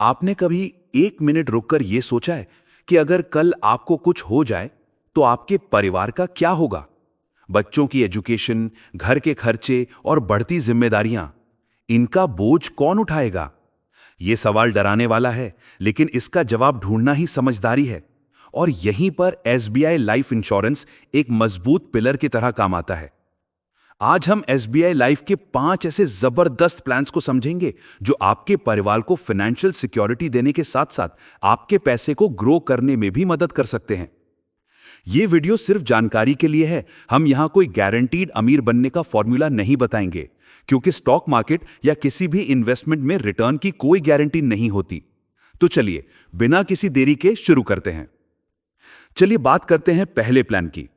आपने कभी एक मिनट रुककर यह सोचा है कि अगर कल आपको कुछ हो जाए तो आपके परिवार का क्या होगा? बच्चों की एजुकेशन, घर के खर्चे और बढ़ती जिम्मेदारियां, इनका बोझ कौन उठाएगा? यह सवाल डराने वाला है, लेकिन इसका जवाब ढूंढना ही समझदारी है। और यहीं पर एसबीआई लाइफ इंश्योरेंस एक मजबूत पिलर की तरह काम आता है। आज हम एसबीआई लाइफ के 5 ऐसे जबरदस्त प्लान्स को समझेंगे जो आपके परिवार को फाइनेंशियल सिक्योरिटी देने के साथ साथ आपके पैसे को ग्रो करने में भी मदद कर सकते हैं। यह वीडियो सिर्फ जानकारी के लिए है। हम यहां कोई गारंटीड अमीर बनने का फॉर्मूला नहीं बताएंगे, क्योंकि स्टॉक मार्केट या किसी भी इन्वेस्टमेंट में रिटर्न की कोई गारंटी नहीं होती। तो चलिए बिना किसी देरी के शुरू करते हैं। चलिए बात करते हैं पहले प्लान की,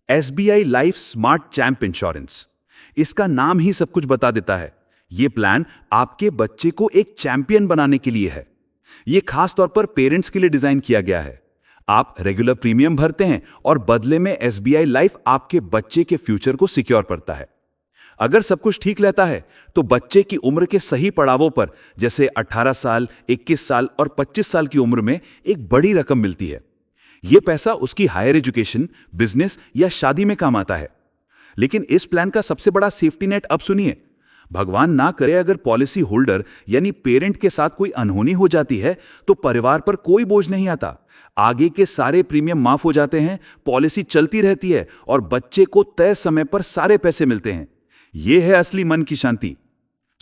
SBI life smart champ insurance. इसका नाम ही सब कुछ बता देता है। यह प्लान आपके बच्चे को एक चैंपियन बनाने के लिए है। यह खास तौर पर पेरेंट्स के लिए डिजाइन किया गया है। आप रेगुलर प्रीमियम भरते हैं और बदले में एसबीआई लाइफ आपके बच्चे के फ्यूचर को सिक्योर करता है। अगर सब कुछ ठीक रहता है तो बच्चे की उम्र के सही पड़ावों पर, जैसे 18 साल, 21 साल और 25 साल की उम्र में, एक बड़ी रकम मिलती है। यह पैसा उसकी हायर एजुकेशन, बिजनेस या शादी में काम आता है। लेकिन इस प्लान का सबसे बड़ा सेफ्टी नेट अब सुनिए। भगवान ना करे अगर पॉलिसी होल्डर यानी पेरेंट के साथ कोई अनहोनी हो जाती है तो परिवार पर कोई बोझ नहीं आता। आगे के सारे प्रीमियम माफ हो जाते हैं, पॉलिसी चलती रहती है और बच्चे को तय समय पर सारे पैसे मिलते हैं। यह है असली मन की शांति।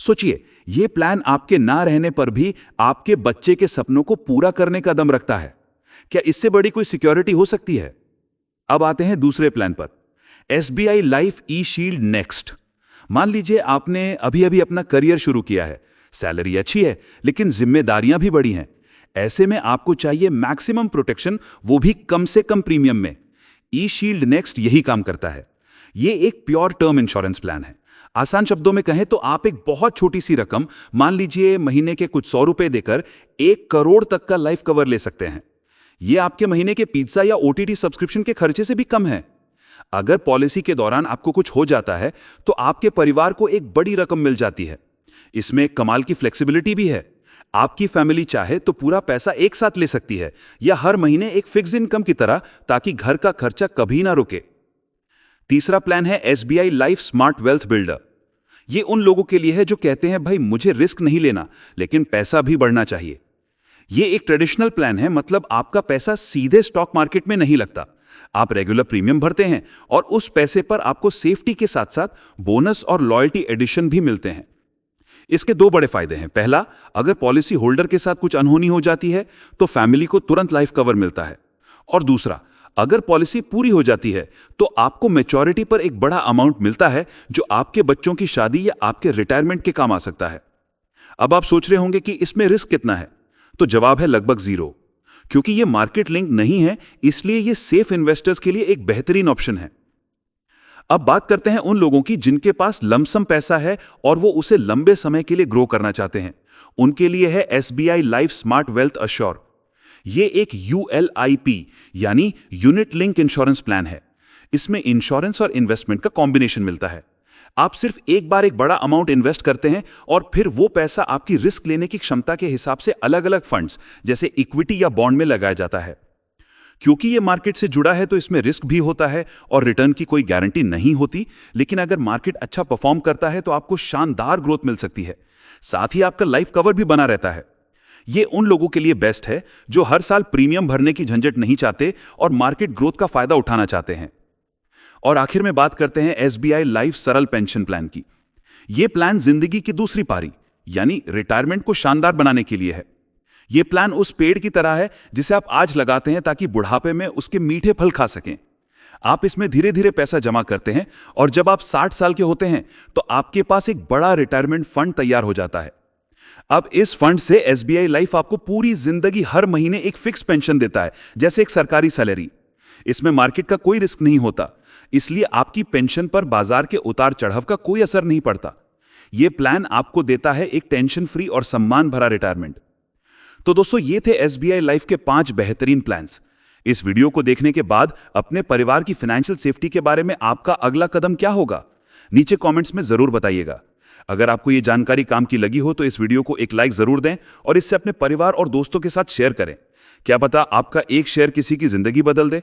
सोचिए, यह प्लान आपके ना रहने पर भी आपके बच्चे के सपनों को पूरा करने का दम रखता है। क्या इससे बड़ी कोई सिक्योरिटी हो सकती है? अब आते हैं दूसरे प्लान पर, एसबीआई लाइफ ई शील्ड नेक्स्ट। मान लीजिए आपने अभी अभी अपना करियर शुरू किया है, सैलरी अच्छी है लेकिन जिम्मेदारियां भी बड़ी हैं। ऐसे में आपको चाहिए मैक्सिमम प्रोटेक्शन, वो भी कम से कम प्रीमियम में। ई शील्ड नेक्स्ट यही काम करता है। यह एक प्योर टर्म इंश्योरेंस प्लान है। आसान शब्दों में कहें तो आप एक बहुत छोटी सी रकम, मान लीजिए महीने के कुछ 100 रुपए देकर 1 करोड़ तक का लाइफ कवर ले सकते हैं। यह आपके महीने के पिज्जा या ओटीटी सब्सक्रिप्शन के खर्चे से भी कम है। अगर पॉलिसी के दौरान आपको कुछ हो जाता है तो आपके परिवार को एक बड़ी रकम मिल जाती है। इसमें कमाल की फ्लेक्सिबिलिटी भी है। आपकी फैमिली चाहे तो पूरा पैसा एक साथ ले सकती है या हर महीने एक फिक्स इनकम की तरह, ताकि घर का खर्चा कभी ना रुके। तीसरा प्लान है SBI life smart wealth builder. यह उन लोगों के लिए है जो कहते हैं भाई मुझे रिस्क नहीं लेना लेकिन पैसा भी बढ़ना चाहिए। यह एक ट्रेडिशनल प्लान है, मतलब आपका पैसा सीधे स्टॉक मार्केट में नहीं लगता। आप रेगुलर प्रीमियम भरते हैं और उस पैसे पर आपको सेफ्टी के साथ साथ बोनस और लॉयल्टी एडिशन भी मिलते हैं। इसके 2 बड़े फायदे हैं। पहला, अगर पॉलिसी होल्डर के साथ कुछ अनहोनी हो जाती है तो फैमिली को तुरंत लाइफ कवर मिलता है। और दूसरा, अगर पॉलिसी पूरी हो जाती है तो आपको मैच्योरिटी पर एक बड़ा अमाउंट मिलता है जो आपके बच्चों की शादी या आपके रिटायरमेंट के काम आ सकता है। अब आप सोच रहे होंगे कि इसमें रिस्क कितना है, तो जवाब है लगभग 0। क्योंकि यह मार्केट लिंक नहीं है, इसलिए यह सेफ इन्वेस्टर्स के लिए एक बेहतरीन ऑप्शन है। अब बात करते हैं उन लोगों की जिनके पास लमसम पैसा है और वो उसे लंबे समय के लिए ग्रो करना चाहते हैं। उनके लिए है SBI life smart wealth assure. यह एक यूएलआईपी यानी यूनिट लिंक इंश्योरेंस प्लान है। इसमें इंश्योरेंस और इन्वेस्टमेंट का कॉम्बिनेशन मिलता है। आप सिर्फ एक बार एक बड़ा अमाउंट इन्वेस्ट करते हैं और फिर वो पैसा आपकी रिस्क लेने की क्षमता के हिसाब से अलग अलग फंड्स जैसे इक्विटी या बॉन्ड में लगाया जाता है। क्योंकि ये मार्केट से जुड़ा है तो इसमें रिस्क भी होता है और रिटर्न की कोई गारंटी नहीं होती, लेकिन अगर मार्केट अच्छा परफॉर्म करता है तो आपको शानदार ग्रोथ मिल सकती है। साथ ही आपका लाइफ कवर भी बना रहता है। ये उन लोगों के लिए बेस्ट है जो हर साल प्रीमियम भरने की झंझट नहीं चाहते और मार्केट ग्रोथ का फायदा उठाना चाहते हैं। और आखिर में बात करते हैं एसबीआई लाइफ सरल पेंशन प्लान की। यह प्लान जिंदगी की दूसरी पारी यानी रिटायरमेंट को शानदार बनाने के लिए है। यह प्लान उस पेड़ की तरह है जिसे आप आज लगाते हैं ताकि बुढ़ापे में उसके मीठे फल खा सकें। आप इसमें धीरे धीरे पैसा जमा करते हैं और जब आप 60 साल के होते हैं तो आपके पास एक बड़ा रिटायरमेंट फंड तैयार हो जाता है। अब इस फंड से एसबीआई लाइफ आपको पूरी जिंदगी हर महीने एक फिक्स पेंशन देता है, जैसे एक सरकारी सैलरी। इसमें मार्केट का कोई रिस्क नहीं होता, इसलिए आपकी पेंशन पर बाजार के उतार चढ़ाव का कोई असर नहीं पड़ता। यह प्लान आपको देता है एक टेंशन फ्री और सम्मान भरा रिटायरमेंट। तो दोस्तों, ये थे एसबीआई लाइफ के 5 बेहतरीन प्लान्स। इस वीडियो को देखने के बाद अपने परिवार की फाइनेंशियल सेफ्टी के बारे में आपका अगला कदम क्या होगा? नीचे कमेंट्स में जरूर बताइएगा। अगर आपको ये जानकारी काम की लगी हो तो इस वीडियो को एक लाइक जरूर दें और इससे अपने परिवार और दोस्तों के साथ शेयर करें। क्या पता आपका एक शेयर किसी की जिंदगी बदल दे।